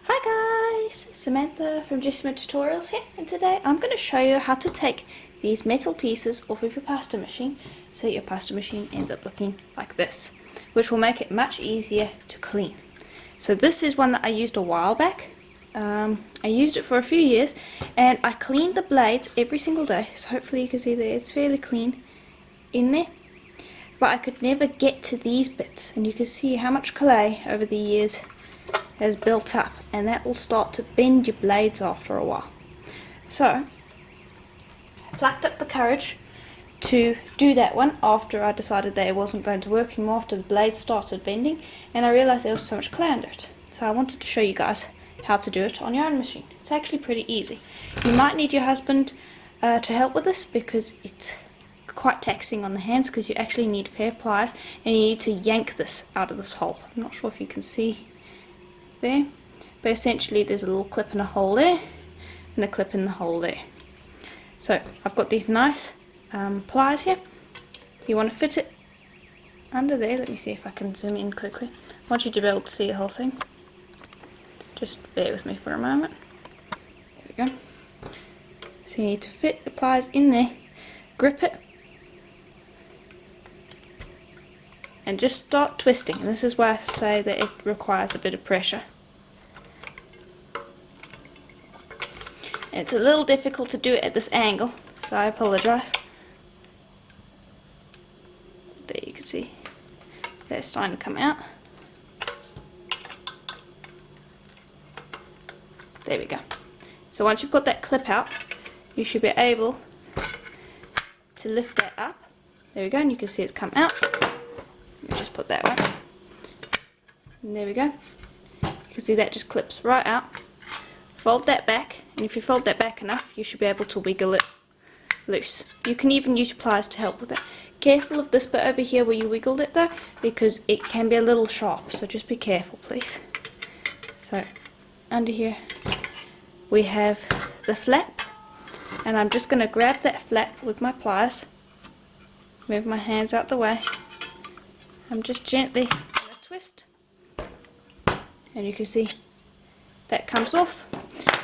Hi guys, Samantha from Jessama Tutorials here, and today I'm going to show you how to take these metal pieces off of your pasta machine so your pasta machine ends up looking like this, which will make it much easier to clean. So this is one that I used a while back. I used it for a few years and I cleaned the blades every single day, so hopefully you can see that it's fairly clean in there. But I could never get to these bits, and you can see how much clay over the years has built up, and that will start to bend your blades after a while. So I plucked up the courage to do that one after I decided that it wasn't going to work anymore after the blades started bending, and I realized there was so much clay under it. So I wanted to show you guys how to do it on your own machine. It's actually pretty easy. You might need your husband to help with this because it's quite taxing on the hands, because you actually need a pair of pliers and you need to yank this out of this hole. I'm not sure if you can see there, but essentially there's a little clip in a hole there and a clip in the hole there. So I've got these nice pliers here. You want to fit it under there. Let me see if I can zoom in quickly. I want you to be able to see the whole thing. Just bear with me for a moment. There we go. So you need to fit the pliers in there, grip it, and just start twisting. And this is why I say that it requires a bit of pressure. It's a little difficult to do it at this angle, so I apologise. There you can see they're starting to come out. There we go. So once you've got that clip out, you should be able to lift that up. There we go, and you can see it's come out. Let me just put that one. And there we go. You can see that just clips right out. Fold that back, and if you fold that back enough, you should be able to wiggle it loose. You can even use your pliers to help with that. Careful of this bit over here where you wiggled it though, because it can be a little sharp, so just be careful please. So under here we have the flap, and I'm just going to grab that flap with my pliers, move my hands out the way. I'm just gently going to twist, and you can see that comes off.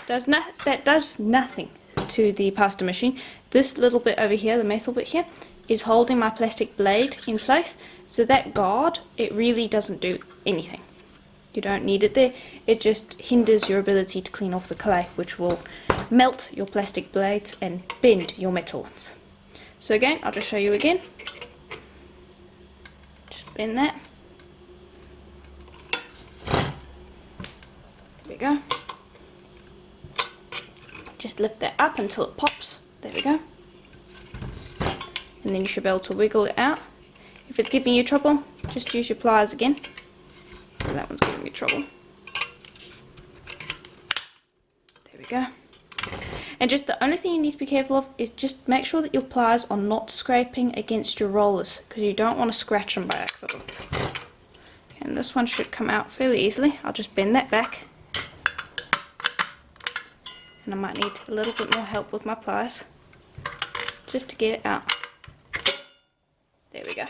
That does nothing to the pasta machine. This little bit over here, the metal bit here, is holding my plastic blade in place, so that guard, it really doesn't do anything. You don't need it there. It just hinders your ability to clean off the clay, which will melt your plastic blades and bend your metal ones. So again, I'll just show you again. Just bend that. There we go. Just lift that up until it pops. There we go. And then you should be able to wiggle it out. If it's giving you trouble, just use your pliers again. So that one's giving me trouble. There we go. And just the only thing you need to be careful of is just make sure that your pliers are not scraping against your rollers, because you don't want to scratch them by accident. And this one should come out fairly easily. I'll just bend that back. And I might need a little bit more help with my pliers just to get it out. There we go.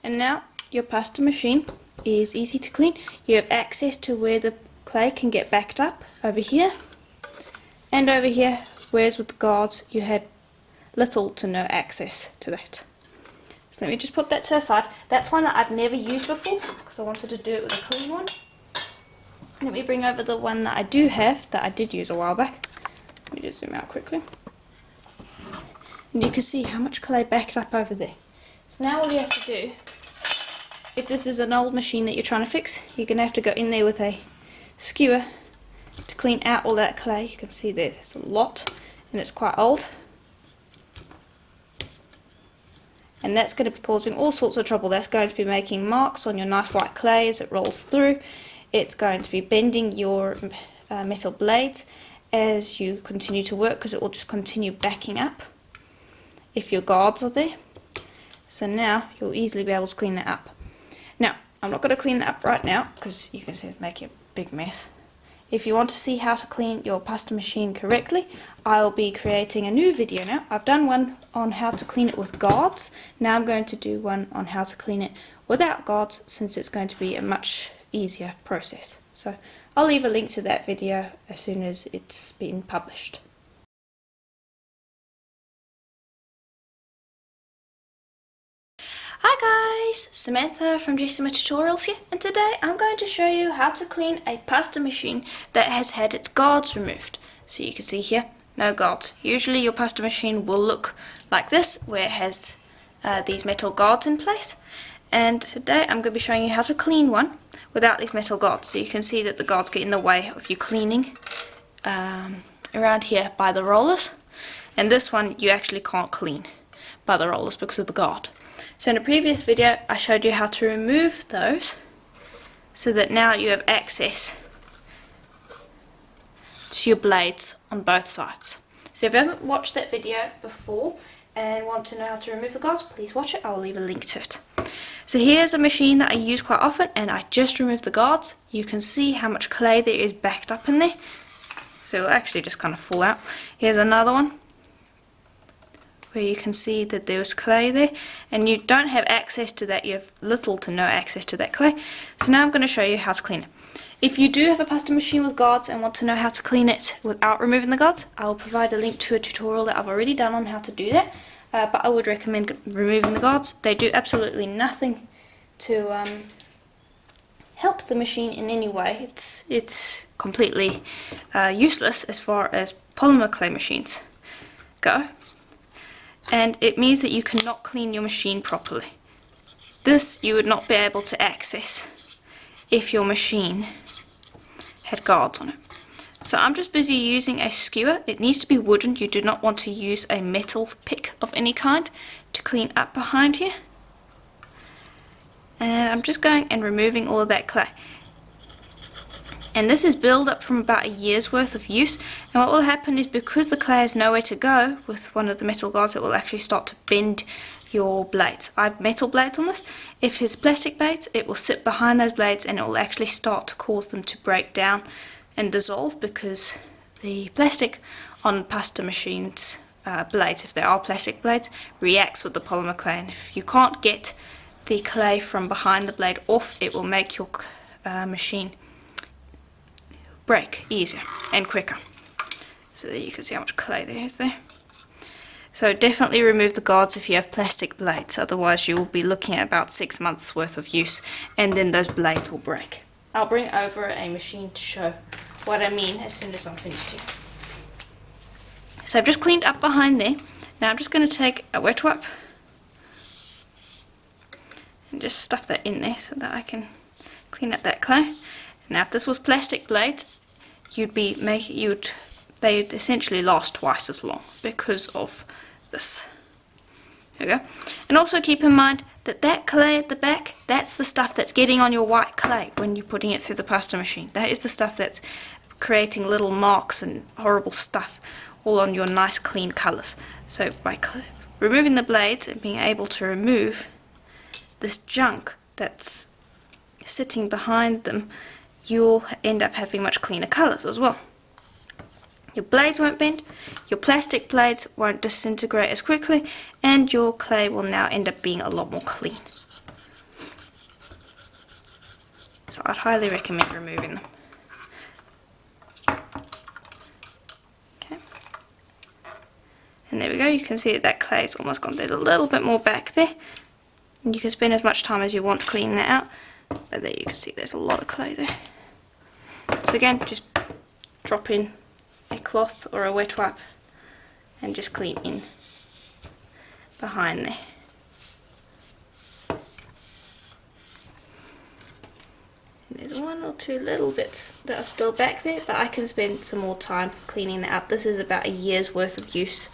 And now your pasta machine is easy to clean. You have access to where the clay can get backed up over here and over here, whereas with the guards you had little to no access to that. So let me just put that to the side. That's one that I've never used before because I wanted to do it with a clean one. Let me bring over the one that I do have, that I did use a while back. Let me just zoom out quickly. And you can see how much clay backed up over there. So now all you have to do, if this is an old machine that you're trying to fix, you're going to have to go in there with a skewer to clean out all that clay. You can see there's a lot, and it's quite old. And that's going to be causing all sorts of trouble. That's going to be making marks on your nice white clay as it rolls through. It's going to be bending your metal blades as you continue to work, because it will just continue backing up if your guards are there. So now you'll easily be able to clean that up. Now, I'm not going to clean that up right now because you can see it's making a big mess. If you want to see how to clean your pasta machine correctly, I'll be creating a new video now. I've done one on how to clean it with guards. Now I'm going to do one on how to clean it without guards, since it's going to be a much easier process. So I'll leave a link to that video as soon as it's been published. Hi guys, Samantha from Jessama Tutorials here, and today I'm going to show you how to clean a pasta machine that has had its guards removed. So you can see here, no guards. Usually your pasta machine will look like this, where it has these metal guards in place. And today I'm going to be showing you how to clean one without these metal guards. So you can see that the guards get in the way of you cleaning around here by the rollers. And this one you actually can't clean by the rollers because of the guard. So in a previous video I showed you how to remove those so that now you have access to your blades on both sides. So if you haven't watched that video before and want to know how to remove the guards, please watch it. I'll leave a link to it. So here's a machine that I use quite often, and I just removed the guards. You can see how much clay there is backed up in there. So it'll actually just kind of fall out. Here's another one where you can see that there's clay there, and you don't have access to that. You have little to no access to that clay. So now I'm going to show you how to clean it. If you do have a pasta machine with guards and want to know how to clean it without removing the guards, I will provide a link to a tutorial that I've already done on how to do that. But I would recommend removing the guards. They do absolutely nothing to help the machine in any way. It's completely useless as far as polymer clay machines go. And it means that you cannot clean your machine properly. This you would not be able to access if your machine had guards on it. So I'm just busy using a skewer. It needs to be wooden. You do not want to use a metal pick of any kind to clean up behind here. And I'm just going and removing all of that clay. And this is build up from about a year's worth of use, and what will happen is, because the clay has nowhere to go with one of the metal guards, it will actually start to bend your blades. I have metal blades on this. If it's plastic blades, it will sit behind those blades and it will actually start to cause them to break down and dissolve, because the plastic on pasta machines blades, if they are plastic blades, reacts with the polymer clay, and if you can't get the clay from behind the blade off, it will make your machine break easier and quicker. So there you can see how much clay there is there. So definitely remove the guards if you have plastic blades, otherwise you will be looking at about 6 months worth of use, and then those blades will break. I'll bring over a machine to show what I mean as soon as I'm finished here. So I've just cleaned up behind there. Now I'm just going to take a wet wipe and just stuff that in there so that I can clean up that clay. Now if this was plastic blades, they'd essentially last twice as long because of this. There we go. And also keep in mind that that clay at the back, that's the stuff that's getting on your white clay when you're putting it through the pasta machine. That is the stuff that's creating little marks and horrible stuff all on your nice clean colours. So by removing the blades and being able to remove this junk that's sitting behind them, you'll end up having much cleaner colours as well. Your blades won't bend, your plastic blades won't disintegrate as quickly, and your clay will now end up being a lot more clean. So I'd highly recommend removing them. Okay. And there we go, you can see that clay is almost gone. There's a little bit more back there, and you can spend as much time as you want cleaning that out, but there you can see there's a lot of clay there. So again, just drop in a cloth or a wet wipe and just clean in behind there. And there's one or two little bits that are still back there, but I can spend some more time cleaning that up. This is about a year's worth of use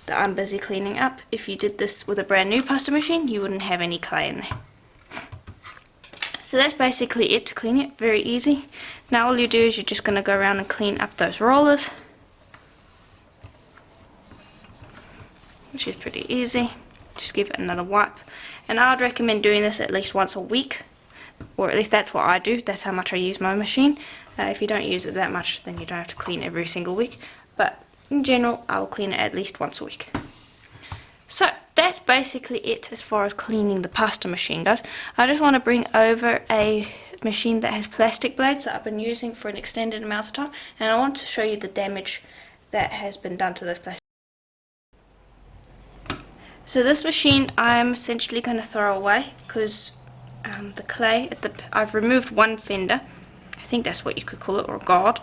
that I'm busy cleaning up. If you did this with a brand new pasta machine, you wouldn't have any clay in there. So that's basically it to clean it, very easy. Now all you do is you're just going to go around and clean up those rollers, which is pretty easy. Just give it another wipe, and I would recommend doing this at least once a week, or at least that's what I do. That's how much I use my machine. If you don't use it that much, then you don't have to clean every single week, but in general I will clean it at least once a week. So that's basically it as far as cleaning the pasta machine goes. I just want to bring over machine that has plastic blades that I've been using for an extended amount of time, and I want to show you the damage that has been done to those plastic. So this machine I'm essentially going to throw away because the clay, I've removed one fender, I think that's what you could call it, or a guard,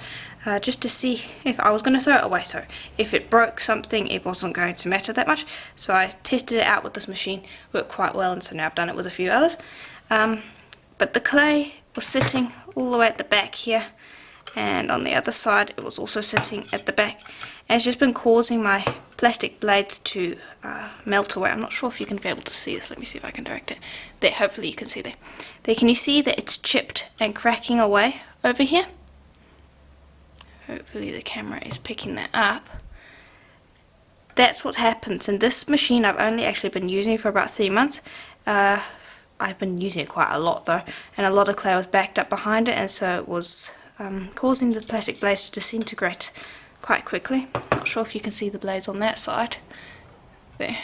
just to see if I was going to throw it away. So if it broke something, it wasn't going to matter that much. So I tested it out with this machine, worked quite well, and so now I've done it with a few others. But the clay was sitting all the way at the back here, and on the other side it was also sitting at the back, and it's just been causing my plastic blades to melt away. I'm not sure if you can be able to see this. Let me see if I can direct it. There, hopefully you can see there. There, can you see that it's chipped and cracking away over here? Hopefully the camera is picking that up. That's what happens. And this machine I've only actually been using for about 3 months. I've been using it quite a lot though, and a lot of clay was backed up behind it, and so it was causing the plastic blades to disintegrate quite quickly. Not sure if you can see the blades on that side. There.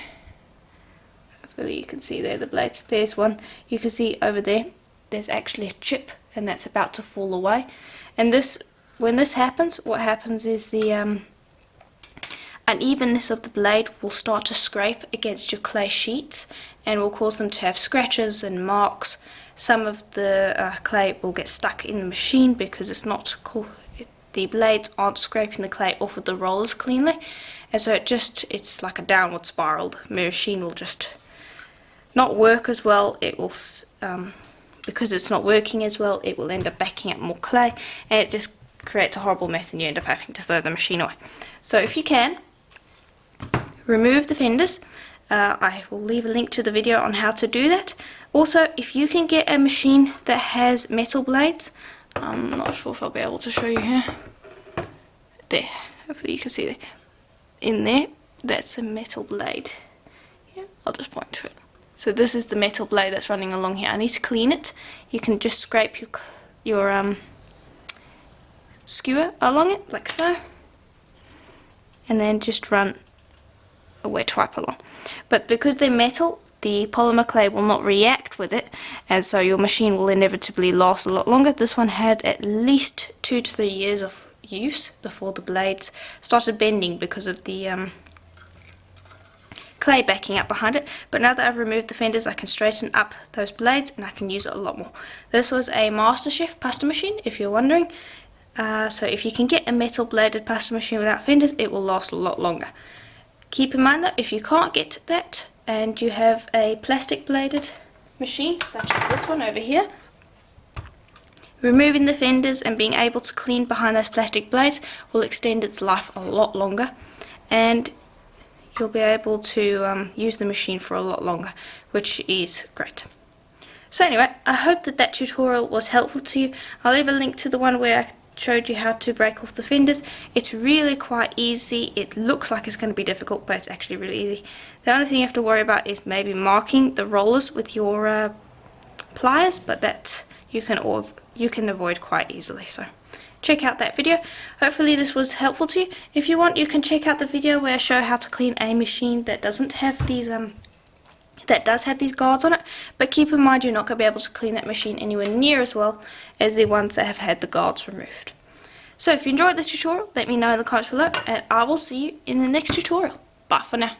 Hopefully you can see there the blades. There's one. You can see over there, there's actually a chip, and that's about to fall away. And this, when this happens, what happens is the unevenness of the blade will start to scrape against your clay sheets and will cause them to have scratches and marks. Some of the clay will get stuck in the machine because it's not cool. The blades aren't scraping the clay off of the rollers cleanly, and so it's like a downward spiral. The machine will just not work as well. It will, because it's not working as well, it will end up backing up more clay, and it just creates a horrible mess, and you end up having to throw the machine away. So if you can, remove the fenders. I will leave a link to the video on how to do that. Also, if you can get a machine that has metal blades, I'm not sure if I'll be able to show you here. There, hopefully you can see there. In there, that's a metal blade. Yeah, I'll just point to it. So this is the metal blade that's running along here. I need to clean it. You can just scrape your skewer along it, like so, and then just run a wet wipe along. But because they're metal, the polymer clay will not react with it, and so your machine will inevitably last a lot longer. This one had at least 2 to 3 years of use before the blades started bending because of the clay backing up behind it. But now that I've removed the fenders, I can straighten up those blades and I can use it a lot more. This was a MasterChef pasta machine, if you're wondering. So if you can get a metal bladed pasta machine without fenders, it will last a lot longer. Keep in mind that if you can't get that and you have a plastic bladed machine such as this one over here, removing the fenders and being able to clean behind those plastic blades will extend its life a lot longer, and you'll be able to use the machine for a lot longer, which is great. So anyway, I hope that tutorial was helpful to you. I'll leave a link to the one where I showed you how to break off the fenders. It's really quite easy. It looks like it's going to be difficult, but it's actually really easy. The only thing you have to worry about is maybe marking the rollers with your pliers, but that you can avoid quite easily. So check out that video. Hopefully this was helpful to you. If you want, you can check out the video where I show how to clean a machine that doesn't have these that does have these guards on it, but keep in mind you're not going to be able to clean that machine anywhere near as well as the ones that have had the guards removed. So if you enjoyed this tutorial, let me know in the comments below, and I will see you in the next tutorial. Bye for now.